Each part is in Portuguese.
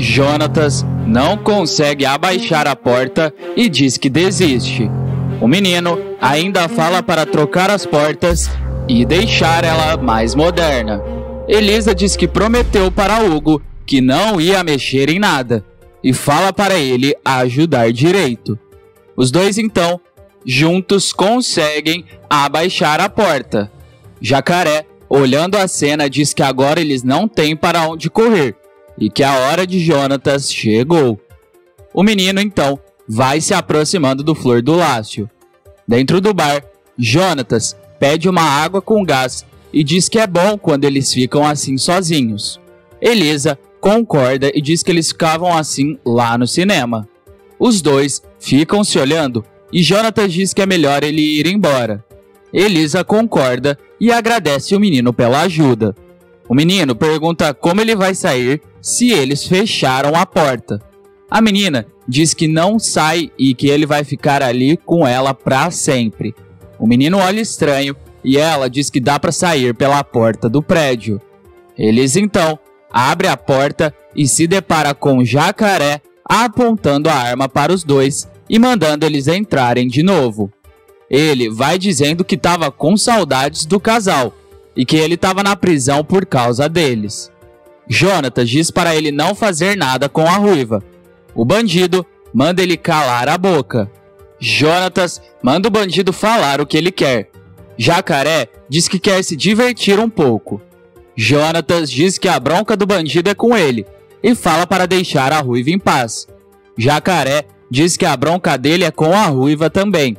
Jonatas não consegue abaixar a porta e diz que desiste. O menino ainda fala para trocar as portas e deixar ela mais moderna. Elisa diz que prometeu para Hugo que não ia mexer em nada e fala para ele ajudar direito. Os dois então, juntos, conseguem abaixar a porta. Jacaré, olhando a cena, diz que agora eles não têm para onde correr e que a hora de Jonatas chegou. O menino então vai se aproximando do Flor do Lácio. Dentro do bar, Jonatas pede uma água com gás e diz que é bom quando eles ficam assim sozinhos. Elisa concorda e diz que eles ficavam assim lá no cinema. Os dois ficam se olhando e Jonatas diz que é melhor ele ir embora. Elisa concorda e agradece o menino pela ajuda. O menino pergunta como ele vai sair se eles fecharam a porta. A menina diz que não sai e que ele vai ficar ali com ela para sempre. O menino olha estranho e ela diz que dá para sair pela porta do prédio. Eles então abrem a porta e se depara com Jacaré apontando a arma para os dois e mandando eles entrarem de novo. Ele vai dizendo que estava com saudades do casal e que ele estava na prisão por causa deles. Jonatas diz para ele não fazer nada com a ruiva. O bandido manda ele calar a boca. Jonatas manda o bandido falar o que ele quer. Jacaré diz que quer se divertir um pouco. Jonatas diz que a bronca do bandido é com ele e fala para deixar a ruiva em paz. Jacaré diz que a bronca dele é com a ruiva também.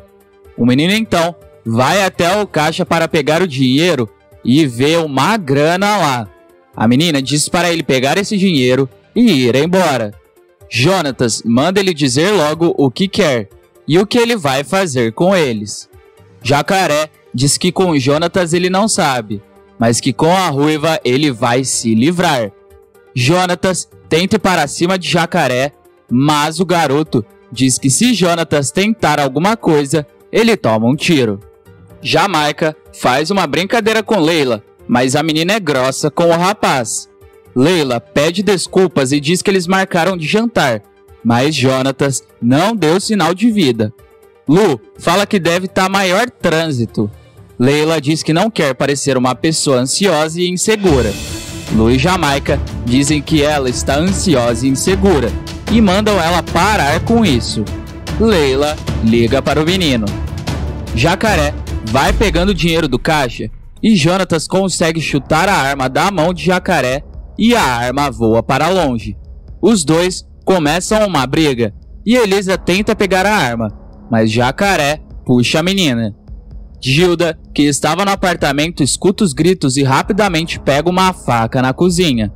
O menino então vai até o caixa para pegar o dinheiro e vê uma grana lá. A menina diz para ele pegar esse dinheiro e ir embora. Jonatas manda ele dizer logo o que quer e o que ele vai fazer com eles. Jacaré diz que com Jonatas ele não sabe, mas que com a ruiva ele vai se livrar. Jonatas tenta ir para cima de Jacaré, mas o garoto diz que se Jonatas tentar alguma coisa, ele toma um tiro. Jamaica faz uma brincadeira com Leila, mas a menina é grossa com o rapaz. Leila pede desculpas e diz que eles marcaram de jantar, mas Jonatas não deu sinal de vida. Lu fala que deve estar maior trânsito. Leila diz que não quer parecer uma pessoa ansiosa e insegura. Lu e Jamaica dizem que ela está ansiosa e insegura e mandam ela parar com isso. Leila liga para o menino. Jacaré vai pegando o dinheiro do caixa e Jonatas consegue chutar a arma da mão de Jacaré e a arma voa para longe. Os dois começam uma briga e Elisa tenta pegar a arma, mas Jacaré puxa a menina. Gilda, que estava no apartamento, escuta os gritos e rapidamente pega uma faca na cozinha.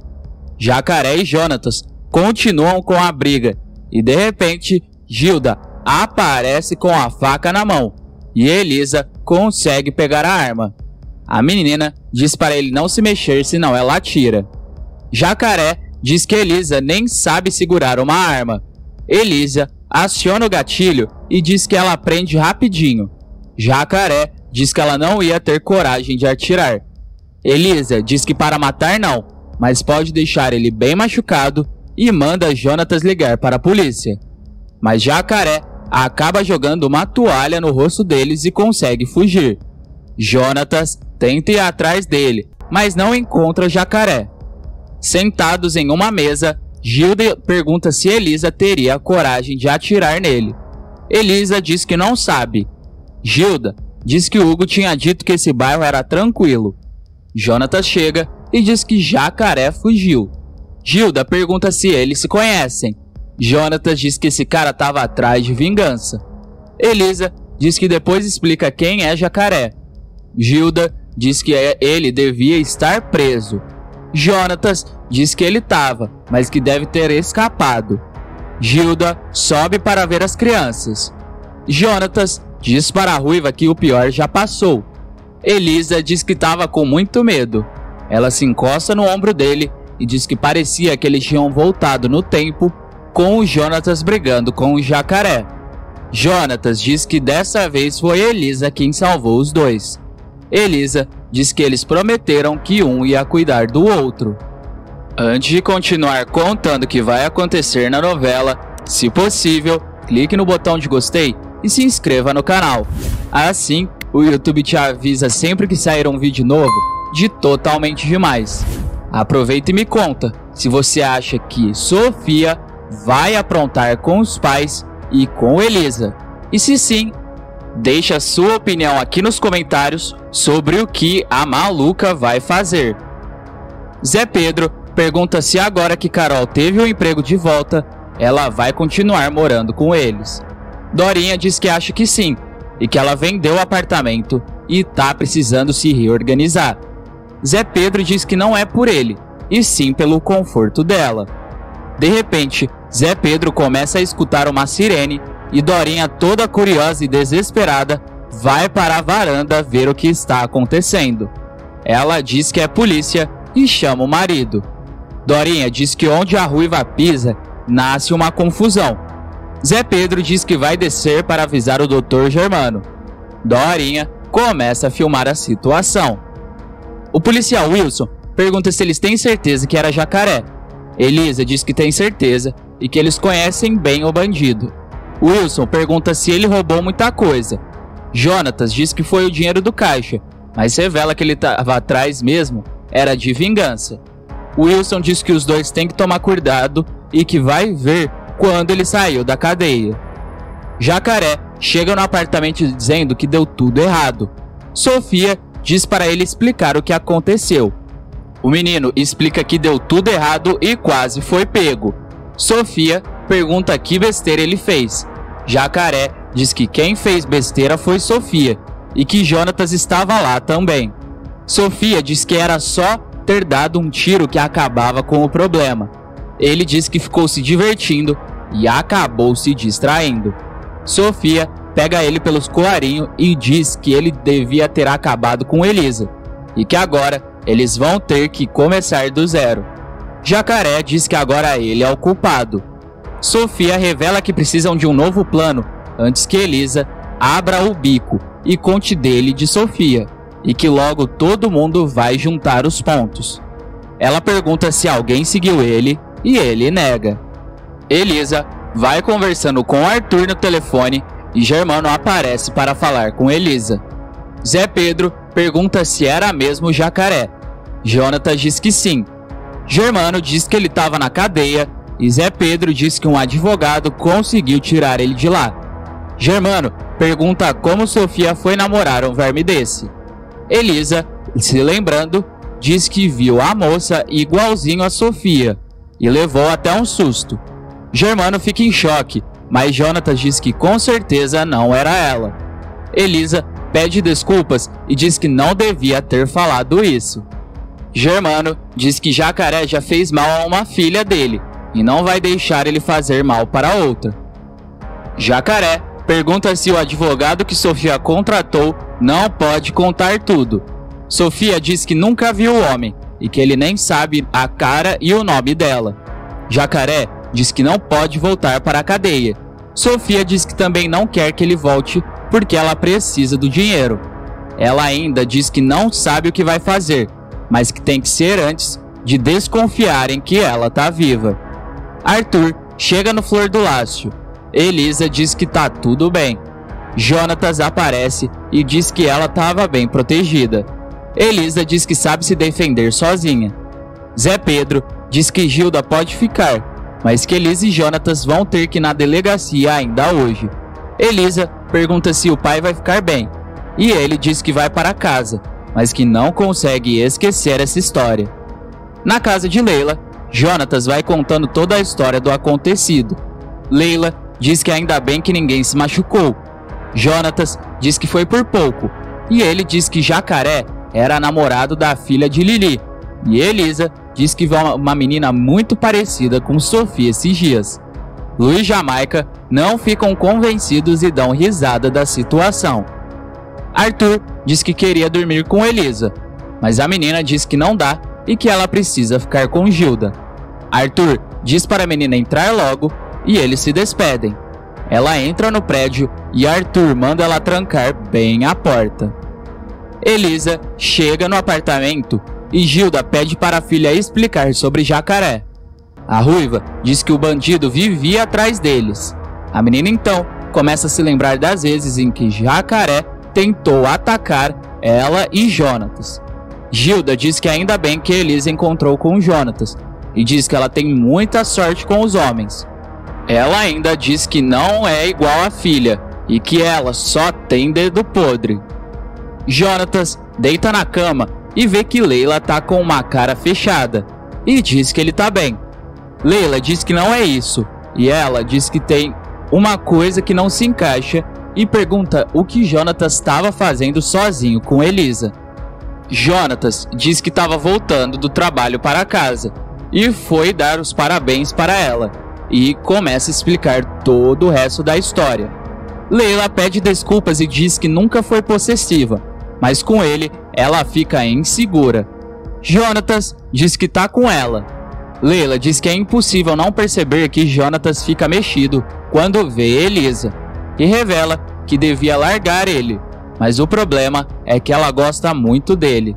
Jacaré e Jonatas continuam com a briga e de repente Gilda aparece com a faca na mão e Elisa consegue pegar a arma. A menina diz para ele não se mexer, senão ela atira. Jacaré diz que Elisa nem sabe segurar uma arma. Elisa aciona o gatilho e diz que ela aprende rapidinho. Jacaré diz que ela não ia ter coragem de atirar. Elisa diz que para matar não, mas pode deixar ele bem machucado e manda Jonatas ligar para a polícia. Mas Jacaré acaba jogando uma toalha no rosto deles e consegue fugir. Jonatas tenta ir atrás dele, mas não encontra Jacaré. Sentados em uma mesa, Gilda pergunta se Elisa teria coragem de atirar nele. Elisa diz que não sabe. Gilda diz que Hugo tinha dito que esse bairro era tranquilo. Jonatas chega e diz que Jacaré fugiu. Gilda pergunta se eles se conhecem. Jonatas diz que esse cara estava atrás de vingança. Elisa diz que depois explica quem é Jacaré. Gilda diz que ele devia estar preso. Jonatas diz que ele estava, mas que deve ter escapado. Gilda sobe para ver as crianças. Jonatas diz para a ruiva que o pior já passou. Elisa diz que estava com muito medo. Ela se encosta no ombro dele e diz que parecia que eles tinham voltado no tempo com o Jonatas brigando com o Jacaré. Jonatas diz que dessa vez foi Elisa quem salvou os dois. Elisa diz que eles prometeram que um ia cuidar do outro. Antes de continuar contando o que vai acontecer na novela, se possível, clique no botão de gostei e se inscreva no canal. Assim, o YouTube te avisa sempre que sair um vídeo novo de Totalmente Demais. Aproveita e me conta se você acha que Sofia vai aprontar com os pais e com Elisa. E se sim, deixa a sua opinião aqui nos comentários sobre o que a maluca vai fazer. Zé Pedro pergunta se agora que Carol teve o emprego de volta, ela vai continuar morando com eles. Dorinha diz que acha que sim, e que ela vendeu o apartamento e tá precisando se reorganizar. Zé Pedro diz que não é por ele, e sim pelo conforto dela. De repente, Zé Pedro começa a escutar uma sirene e Dorinha, toda curiosa e desesperada, vai para a varanda ver o que está acontecendo. Ela diz que é polícia e chama o marido. Dorinha diz que onde a ruiva pisa, nasce uma confusão. Zé Pedro diz que vai descer para avisar o Dr. Germano. Dorinha começa a filmar a situação. O policial Wilson pergunta se eles têm certeza que era Jacaré. Elisa diz que tem certeza e que eles conhecem bem o bandido. Wilson pergunta se ele roubou muita coisa. Jonatas diz que foi o dinheiro do caixa, mas revela que ele estava atrás mesmo era de vingança. Wilson diz que os dois têm que tomar cuidado e que vai ver quando ele saiu da cadeia. Jacaré chega no apartamento dizendo que deu tudo errado. Sofia diz para ele explicar o que aconteceu. O menino explica que deu tudo errado e quase foi pego. Sofia pergunta que besteira ele fez. Jacaré diz que quem fez besteira foi Sofia e que Jonatas estava lá também. Sofia diz que era só ter dado um tiro que acabava com o problema. Ele diz que ficou se divertindo e acabou se distraindo. Sofia pega ele pelos colarinhos e diz que ele devia ter acabado com Elisa e que agora eles vão ter que começar do zero. Jacaré diz que agora ele é o culpado. Sofia revela que precisam de um novo plano antes que Elisa abra o bico e conte dele de Sofia, e que logo todo mundo vai juntar os pontos. Ela pergunta se alguém seguiu ele e ele nega. Elisa vai conversando com Arthur no telefone e Germano aparece para falar com Elisa. Zé Pedro pergunta se era mesmo Jacaré. Jonatas diz que sim. Germano diz que ele estava na cadeia e Zé Pedro diz que um advogado conseguiu tirar ele de lá. Germano pergunta como Sofia foi namorar um verme desse. Elisa, se lembrando, diz que viu a moça igualzinho a Sofia e levou até um susto. Germano fica em choque, mas Jonatas diz que com certeza não era ela. Elisa pede desculpas e diz que não devia ter falado isso. Germano diz que Jacaré já fez mal a uma filha dele e não vai deixar ele fazer mal para outra. Jacaré pergunta se o advogado que Sofia contratou não pode contar tudo. Sofia diz que nunca viu o homem e que ele nem sabe a cara e o nome dela. Jacaré diz que não pode voltar para a cadeia. Sofia diz que também não quer que ele volte porque ela precisa do dinheiro. Ela ainda diz que não sabe o que vai fazer, mas que tem que ser antes de desconfiarem que ela tá viva. Arthur chega no Flor do Lácio. Elisa diz que tá tudo bem. Jonatas aparece e diz que ela estava bem protegida. Elisa diz que sabe se defender sozinha. Zé Pedro diz que Gilda pode ficar, mas que Elisa e Jonatas vão ter que ir na delegacia ainda hoje. Elisa pergunta se o pai vai ficar bem, e ele diz que vai para casa, mas que não consegue esquecer essa história. Na casa de Leila, Jonatas vai contando toda a história do acontecido. Leila diz que ainda bem que ninguém se machucou. Jonatas diz que foi por pouco, e ele diz que Jacaré era namorado da filha de Lili, e Elisa diz que viu uma menina muito parecida com Sofia esses dias. Luiz e Jamaica não ficam convencidos e dão risada da situação. Arthur diz que queria dormir com Elisa, mas a menina diz que não dá e que ela precisa ficar com Gilda. Arthur diz para a menina entrar logo e eles se despedem. Ela entra no prédio e Arthur manda ela trancar bem a porta. Elisa chega no apartamento e Gilda pede para a filha explicar sobre Jacaré. A Ruiva diz que o bandido vivia atrás deles. A menina então começa a se lembrar das vezes em que Jacaré tentou atacar ela e Jonatas. Gilda diz que ainda bem que Elisa encontrou com Jonatas e diz que ela tem muita sorte com os homens. Ela ainda diz que não é igual à filha e que ela só tem dedo podre. Jonatas deita na cama e vê que Leila tá com uma cara fechada e diz que ele tá bem. Leila diz que não é isso e ela diz que tem uma coisa que não se encaixa e pergunta o que Jonatas estava fazendo sozinho com Elisa. Jonatas diz que estava voltando do trabalho para casa e foi dar os parabéns para ela e começa a explicar todo o resto da história. Leila pede desculpas e diz que nunca foi possessiva, mas com ele ela fica insegura. Jonatas diz que tá com ela. Leila diz que é impossível não perceber que Jonatas fica mexido quando vê Elisa e revela que devia largar ele, mas o problema é que ela gosta muito dele.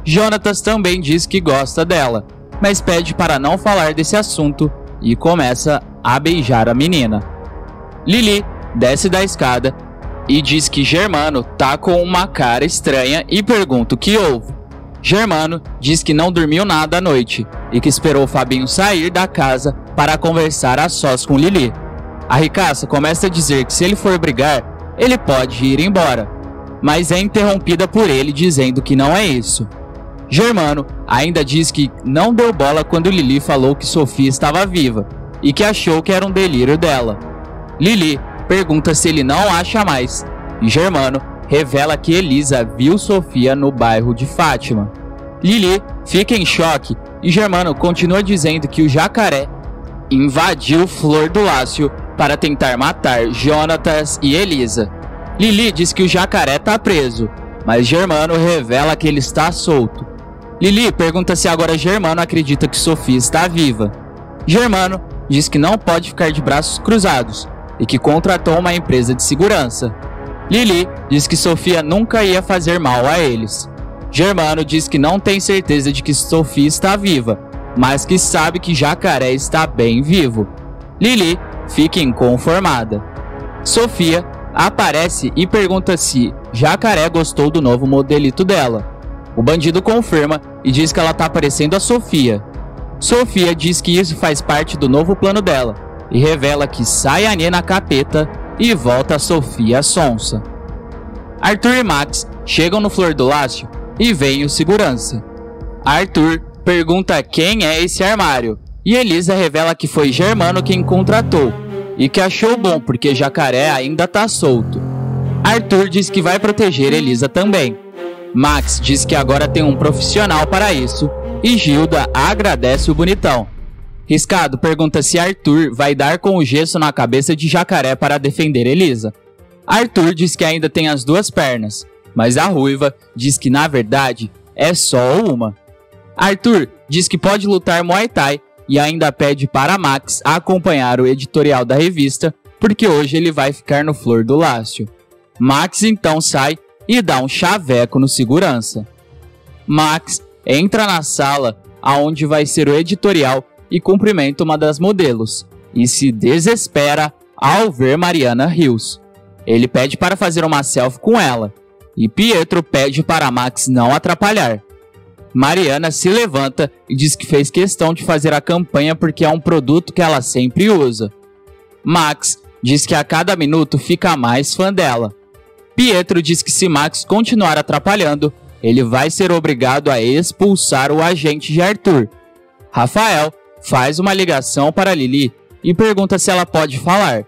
Jonatas também diz que gosta dela, mas pede para não falar desse assunto e começa a beijar a menina. Lili desce da escada e diz que Germano tá com uma cara estranha e pergunta o que houve. Germano diz que não dormiu nada à noite e que esperou o Fabinho sair da casa para conversar a sós com Lili. A ricaça começa a dizer que se ele for brigar, ele pode ir embora, mas é interrompida por ele dizendo que não é isso. Germano ainda diz que não deu bola quando Lili falou que Sofia estava viva e que achou que era um delírio dela. Lili pergunta se ele não acha mais e Germano revela que Elisa viu Sofia no bairro de Fátima. Lili fica em choque e Germano continua dizendo que o Jacaré invadiu Flor do Lácio para tentar matar Jonatas e Elisa. Lili diz que o Jacaré está preso, mas Germano revela que ele está solto. Lili pergunta se agora Germano acredita que Sofia está viva. Germano diz que não pode ficar de braços cruzados e que contratou uma empresa de segurança. Lili diz que Sofia nunca ia fazer mal a eles. Germano diz que não tem certeza de que Sofia está viva, mas que sabe que Jacaré está bem vivo. Lili fica inconformada. Sofia aparece e pergunta se Jacaré gostou do novo modelito dela. O bandido confirma e diz que ela está parecendo a Sofia. Sofia diz que isso faz parte do novo plano dela e revela que sai a Nena capeta e volta a Sofia sonsa. Arthur e Max chegam no Flor do Lácio e veem o segurança. Arthur pergunta quem é esse armário e Elisa revela que foi Germano quem contratou e que achou bom porque Jacaré ainda tá solto. Arthur diz que vai proteger Elisa também. Max diz que agora tem um profissional para isso e Gilda agradece o bonitão. Riscado pergunta se Arthur vai dar com o gesso na cabeça de Jacaré para defender Elisa. Arthur diz que ainda tem as duas pernas, mas a Ruiva diz que na verdade é só uma. Arthur diz que pode lutar Muay Thai e ainda pede para Max acompanhar o editorial da revista, porque hoje ele vai ficar no Flor do Lácio. Max então sai e dá um chaveco no segurança. Max entra na sala aonde vai ser o editorial e cumprimenta uma das modelos, e se desespera ao ver Mariana Rios. Ele pede para fazer uma selfie com ela, e Pietro pede para Max não atrapalhar. Mariana se levanta e diz que fez questão de fazer a campanha porque é um produto que ela sempre usa. Max diz que a cada minuto fica mais fã dela. Pietro diz que se Max continuar atrapalhando, ele vai ser obrigado a expulsar o agente de Arthur. Rafael faz uma ligação para Lili e pergunta se ela pode falar.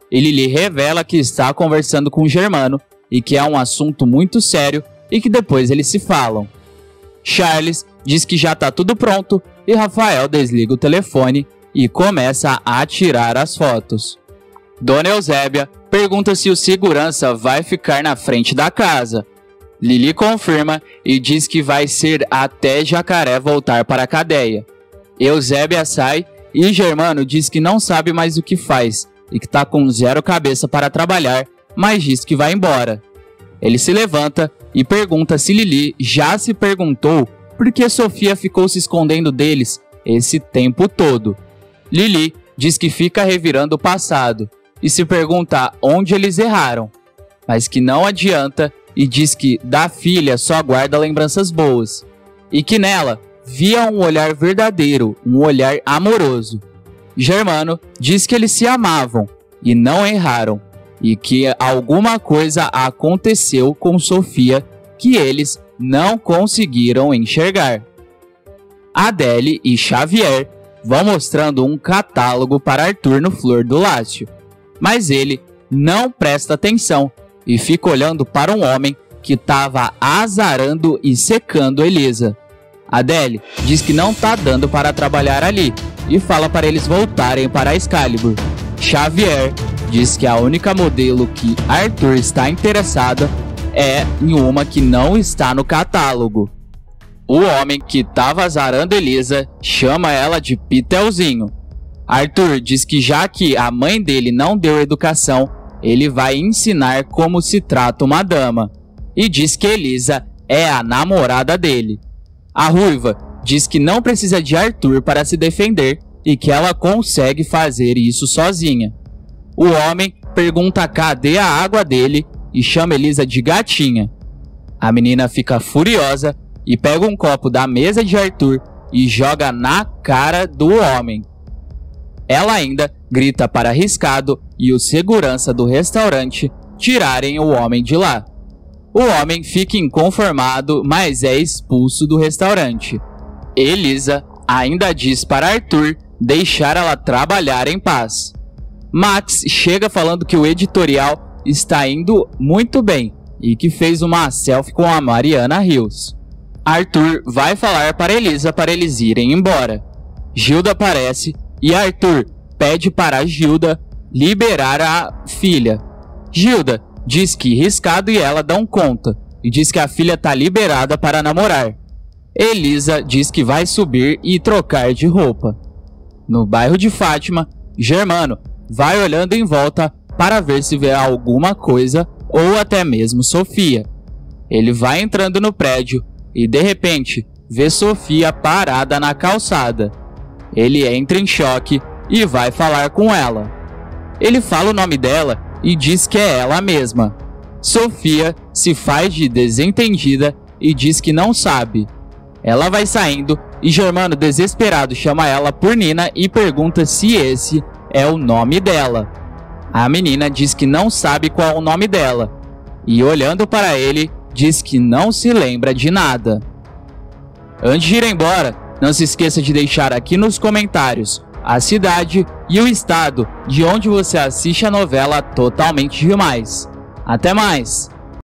E Lili revela que está conversando com Germano e que é um assunto muito sério e que depois eles se falam. Charles diz que já está tudo pronto e Rafael desliga o telefone e começa a tirar as fotos. Dona Eusébia pergunta se o segurança vai ficar na frente da casa. Lili confirma e diz que vai ser até Jacaré voltar para a cadeia. Eusébia sai e Germano diz que não sabe mais o que faz e que está com zero cabeça para trabalhar, mas diz que vai embora. Ele se levanta e pergunta se Lili já se perguntou porque Sofia ficou se escondendo deles esse tempo todo. Lili diz que fica revirando o passado e se pergunta onde eles erraram, mas que não adianta e diz que da filha só guarda lembranças boas e que nela via um olhar verdadeiro, um olhar amoroso. Germano diz que eles se amavam e não erraram e que alguma coisa aconteceu com Sofia que eles não conseguiram enxergar. Adele e Xavier vão mostrando um catálogo para Arthur no Flor do Lácio, mas ele não presta atenção e fica olhando para um homem que estava azarando e secando Elisa. Adele diz que não tá dando para trabalhar ali e fala para eles voltarem para Excalibur. Xavier diz que a única modelo que Arthur está interessada é em uma que não está no catálogo. O homem que estava azarando Elisa chama ela de Pitelzinho. Arthur diz que já que a mãe dele não deu educação, ele vai ensinar como se trata uma dama. E diz que Elisa é a namorada dele. A ruiva diz que não precisa de Arthur para se defender e que ela consegue fazer isso sozinha. O homem pergunta cadê a água dele e chama Elisa de gatinha. A menina fica furiosa e pega um copo da mesa de Arthur e joga na cara do homem. Ela ainda grita para Riscado e o segurança do restaurante tirarem o homem de lá. O homem fica inconformado, mas é expulso do restaurante. Elisa ainda diz para Arthur deixar ela trabalhar em paz. Max chega falando que o editorial está indo muito bem e que fez uma selfie com a Mariana Hills. Arthur vai falar para Elisa para eles irem embora. Gilda aparece e Arthur pede para Gilda liberar a filha. Gilda diz que Riscado e ela dão conta e diz que a filha está liberada para namorar. Elisa diz que vai subir e trocar de roupa. No bairro de Fátima, Germano vai olhando em volta para ver se vê alguma coisa ou até mesmo Sofia. Ele vai entrando no prédio e de repente vê Sofia parada na calçada. Ele entra em choque e vai falar com ela. Ele fala o nome dela e diz que é ela mesma. Sofia se faz de desentendida e diz que não sabe. Ela vai saindo e Germano, desesperado, chama ela por Nina e pergunta se esse é o nome dela. A menina diz que não sabe qual é o nome dela e, olhando para ele, diz que não se lembra de nada. Antes de ir embora, não se esqueça de deixar aqui nos comentários a cidade e o estado de onde você assiste a novela Totalmente Demais. Até mais!